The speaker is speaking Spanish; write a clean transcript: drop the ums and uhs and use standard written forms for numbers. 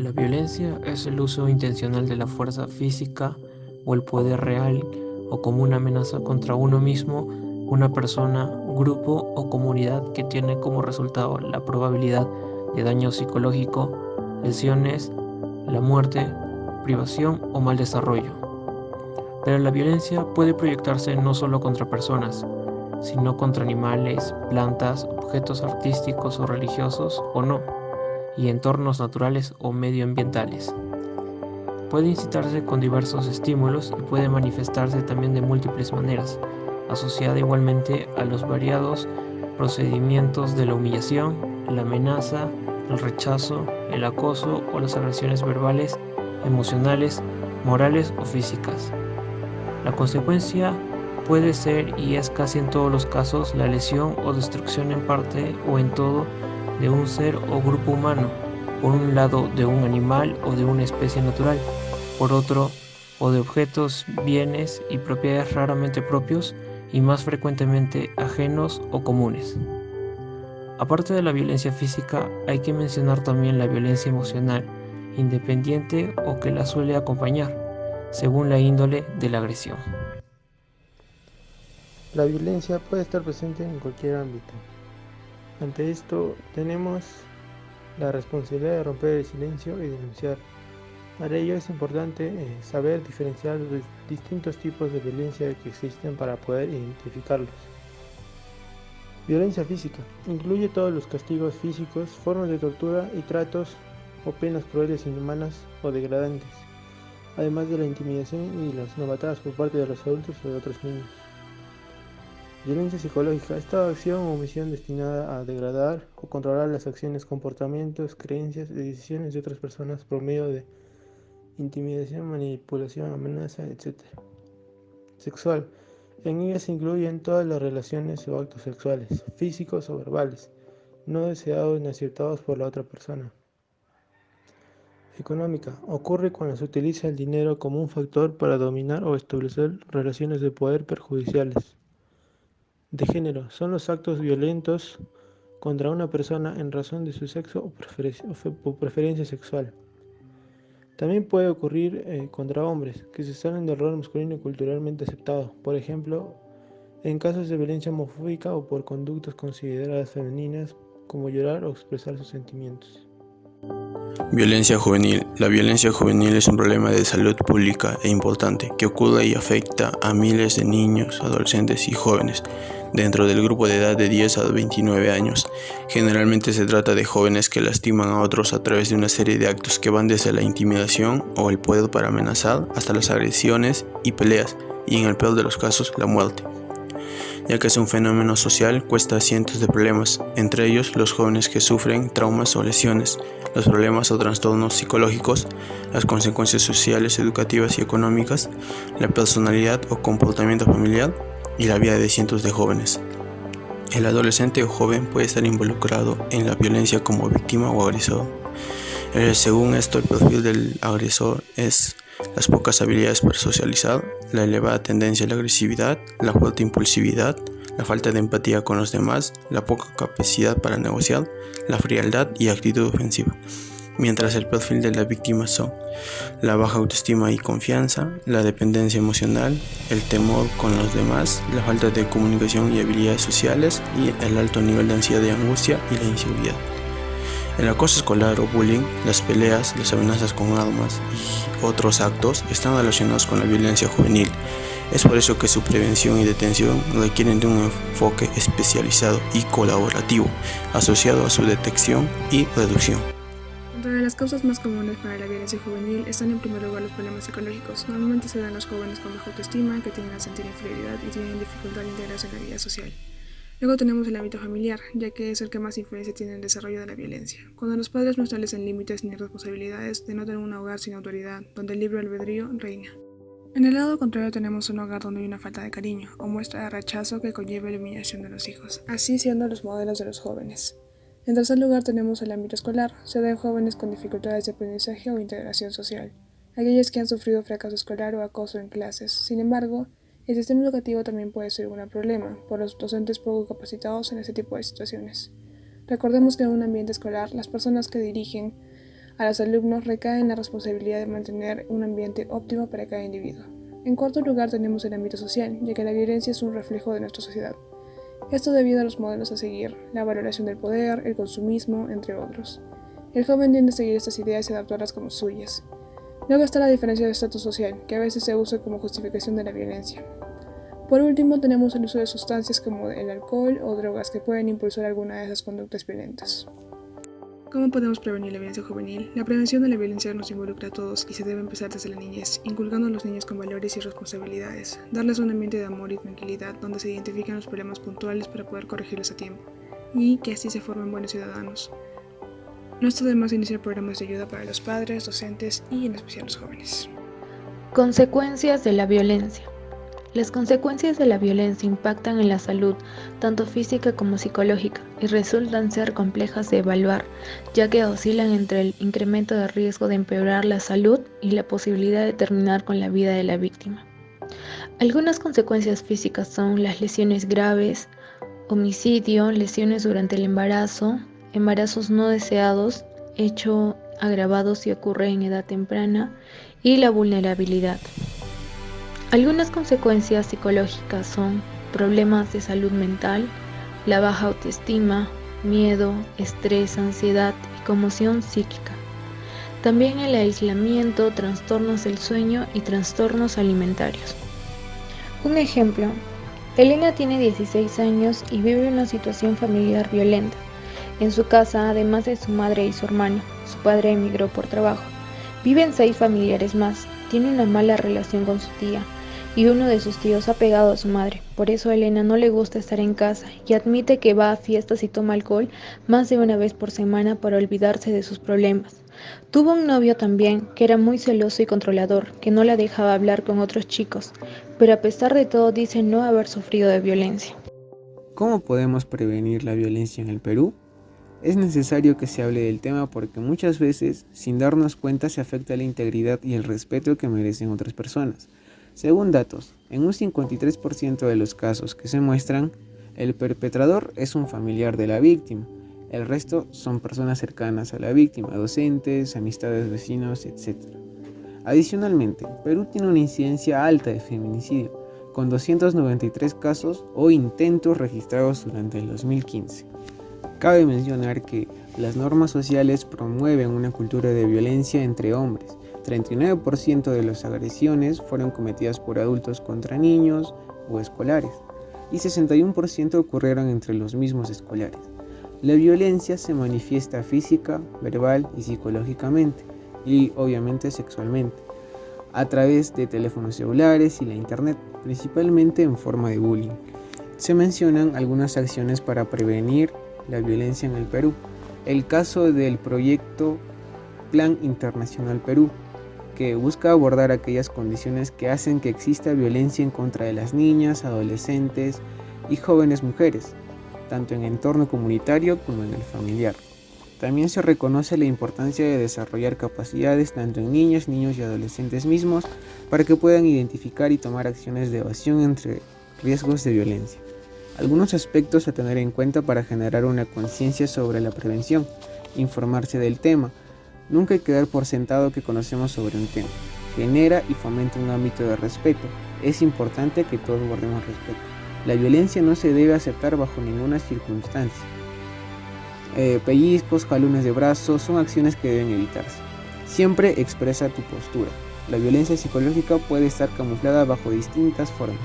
La violencia es el uso intencional de la fuerza física o el poder real o como una amenaza contra uno mismo, una persona, grupo o comunidad que tiene como resultado la probabilidad de daño psicológico, lesiones, la muerte, privación o mal desarrollo. Pero la violencia puede proyectarse no solo contra personas, sino contra animales, plantas, objetos artísticos o religiosos o no, y entornos naturales o medioambientales. Puede incitarse con diversos estímulos y puede manifestarse también de múltiples maneras, asociada igualmente a los variados procedimientos de la humillación, la amenaza, el rechazo, el acoso o las agresiones verbales, emocionales, morales o físicas. La consecuencia puede ser y es casi en todos los casos la lesión o destrucción en parte o en todo de un ser o grupo humano, por un lado de un animal o de una especie natural, por otro o de objetos, bienes y propiedades raramente propios y más frecuentemente ajenos o comunes. Aparte de la violencia física, hay que mencionar también la violencia emocional, independiente o que la suele acompañar, según la índole de la agresión. La violencia puede estar presente en cualquier ámbito. Ante esto, tenemos la responsabilidad de romper el silencio y denunciar. Para ello es importante saber diferenciar los distintos tipos de violencia que existen para poder identificarlos. Violencia física. Incluye todos los castigos físicos, formas de tortura y tratos o penas crueles, inhumanas o degradantes, además de la intimidación y las novatadas por parte de los adultos o de otros niños. Violencia psicológica. Esta acción o omisión destinada a degradar o controlar las acciones, comportamientos, creencias y decisiones de otras personas por medio de intimidación, manipulación, amenaza, etc. Sexual. En ella se incluyen todas las relaciones o actos sexuales, físicos o verbales, no deseados ni aceptados por la otra persona. Económica. Ocurre cuando se utiliza el dinero como un factor para dominar o establecer relaciones de poder perjudiciales. De género. Son los actos violentos contra una persona en razón de su sexo o preferencia sexual. También puede ocurrir contra hombres que se salen del rol masculino culturalmente aceptado, por ejemplo, en casos de violencia homofóbica o por conductas consideradas femeninas como llorar o expresar sus sentimientos. Violencia juvenil. La violencia juvenil es un problema de salud pública e importante que ocurre y afecta a miles de niños, adolescentes y jóvenes dentro del grupo de edad de 10 a 29 años. Generalmente se trata de jóvenes que lastiman a otros a través de una serie de actos que van desde la intimidación o el poder para amenazar hasta las agresiones y peleas, y en el peor de los casos, la muerte. Ya que es un fenómeno social, cuesta cientos de problemas, entre ellos los jóvenes que sufren traumas o lesiones, los problemas o trastornos psicológicos, las consecuencias sociales, educativas y económicas, la personalidad o comportamiento familiar y la vida de cientos de jóvenes. El adolescente o joven puede estar involucrado en la violencia como víctima o agresor. Según esto, el perfil del agresor es las pocas habilidades para socializar, la elevada tendencia a la agresividad, la fuerte impulsividad, la falta de empatía con los demás, la poca capacidad para negociar, la frialdad y actitud ofensiva. Mientras el perfil de la víctima son la baja autoestima y confianza, la dependencia emocional, el temor con los demás, la falta de comunicación y habilidades sociales y el alto nivel de ansiedad y angustia y la inseguridad. El acoso escolar o bullying, las peleas, las amenazas con armas y otros actos están relacionados con la violencia juvenil. Es por eso que su prevención y detención requieren de un enfoque especializado y colaborativo, asociado a su detección y reducción. Entre las causas más comunes para la violencia juvenil están en primer lugar los problemas psicológicos. Normalmente se dan los jóvenes con baja autoestima, que tienden a sentir inferioridad y tienen dificultad de integrarse en la vida social. Luego tenemos el ámbito familiar, ya que es el que más influencia tiene en el desarrollo de la violencia. Cuando los padres no establecen límites ni responsabilidades, denotan un hogar sin autoridad, donde el libre albedrío reina. En el lado contrario tenemos un hogar donde hay una falta de cariño, o muestra de rechazo que conlleva la humillación de los hijos, así siendo los modelos de los jóvenes. En tercer lugar tenemos el ámbito escolar, se da en jóvenes con dificultades de aprendizaje o integración social, aquellos que han sufrido fracaso escolar o acoso en clases. Sin embargo, el sistema educativo también puede ser un gran problema, por los docentes poco capacitados en este tipo de situaciones. Recordemos que en un ambiente escolar, las personas que dirigen A los alumnos recae en la responsabilidad de mantener un ambiente óptimo para cada individuo. En cuarto lugar tenemos el ámbito social, ya que la violencia es un reflejo de nuestra sociedad. Esto debido a los modelos a seguir, la valoración del poder, el consumismo, entre otros. El joven tiende a seguir estas ideas y adaptarlas como suyas. Luego está la diferencia de estatus social, que a veces se usa como justificación de la violencia. Por último, tenemos el uso de sustancias como el alcohol o drogas que pueden impulsar alguna de esas conductas violentas. ¿Cómo podemos prevenir la violencia juvenil? La prevención de la violencia nos involucra a todos y se debe empezar desde la niñez, inculcando a los niños con valores y responsabilidades, darles un ambiente de amor y tranquilidad donde se identifiquen los problemas puntuales para poder corregirlos a tiempo, y que así se formen buenos ciudadanos. No está de más iniciar programas de ayuda para los padres, docentes y en especial los jóvenes. Consecuencias de la violencia. Las consecuencias de la violencia impactan en la salud, tanto física como psicológica, y resultan ser complejas de evaluar, ya que oscilan entre el incremento de riesgo de empeorar la salud y la posibilidad de terminar con la vida de la víctima. Algunas consecuencias físicas son las lesiones graves, homicidio, lesiones durante el embarazo, embarazos no deseados, hecho agravado si ocurre en edad temprana, y la vulnerabilidad. Algunas consecuencias psicológicas son problemas de salud mental, la baja autoestima, miedo, estrés, ansiedad y conmoción psíquica. También el aislamiento, trastornos del sueño y trastornos alimentarios. Un ejemplo, Elena tiene 16 años y vive una situación familiar violenta. En su casa, además de su madre y su hermano, su padre emigró por trabajo. Viven 6 familiares más, tiene una mala relación con su tía, y uno de sus tíos ha pegado a su madre. Por eso a Elena no le gusta estar en casa y admite que va a fiestas y toma alcohol más de una vez por semana para olvidarse de sus problemas. Tuvo un novio también que era muy celoso y controlador, que no la dejaba hablar con otros chicos, pero a pesar de todo dice no haber sufrido de violencia. ¿Cómo podemos prevenir la violencia en el Perú? Es necesario que se hable del tema porque muchas veces, sin darnos cuenta, se afecta la integridad y el respeto que merecen otras personas. Según datos, en un 53% de los casos que se muestran, el perpetrador es un familiar de la víctima. El resto son personas cercanas a la víctima, docentes, amistades, vecinos, etc. Adicionalmente, Perú tiene una incidencia alta de feminicidio, con 293 casos o intentos registrados durante el 2015. Cabe mencionar que las normas sociales promueven una cultura de violencia entre hombres. 39% de las agresiones fueron cometidas por adultos contra niños o escolares y 61% ocurrieron entre los mismos escolares. La violencia se manifiesta física, verbal y psicológicamente y obviamente sexualmente a través de teléfonos celulares y la internet, principalmente en forma de bullying. Se mencionan algunas acciones para prevenir la violencia en el Perú. El caso del proyecto Plan Internacional Perú, que busca abordar aquellas condiciones que hacen que exista violencia en contra de las niñas, adolescentes y jóvenes mujeres, tanto en el entorno comunitario como en el familiar. También se reconoce la importancia de desarrollar capacidades tanto en niñas, niños y adolescentes mismos para que puedan identificar y tomar acciones de evasión entre riesgos de violencia. Algunos aspectos a tener en cuenta para generar una conciencia sobre la prevención: informarse del tema. Nunca hay que dar por sentado que conocemos sobre un tema. Genera y fomenta un ámbito de respeto. Es importante que todos guardemos respeto. La violencia no se debe aceptar bajo ninguna circunstancia. Pellizcos, jalones de brazos son acciones que deben evitarse. Siempre expresa tu postura. La violencia psicológica puede estar camuflada bajo distintas formas.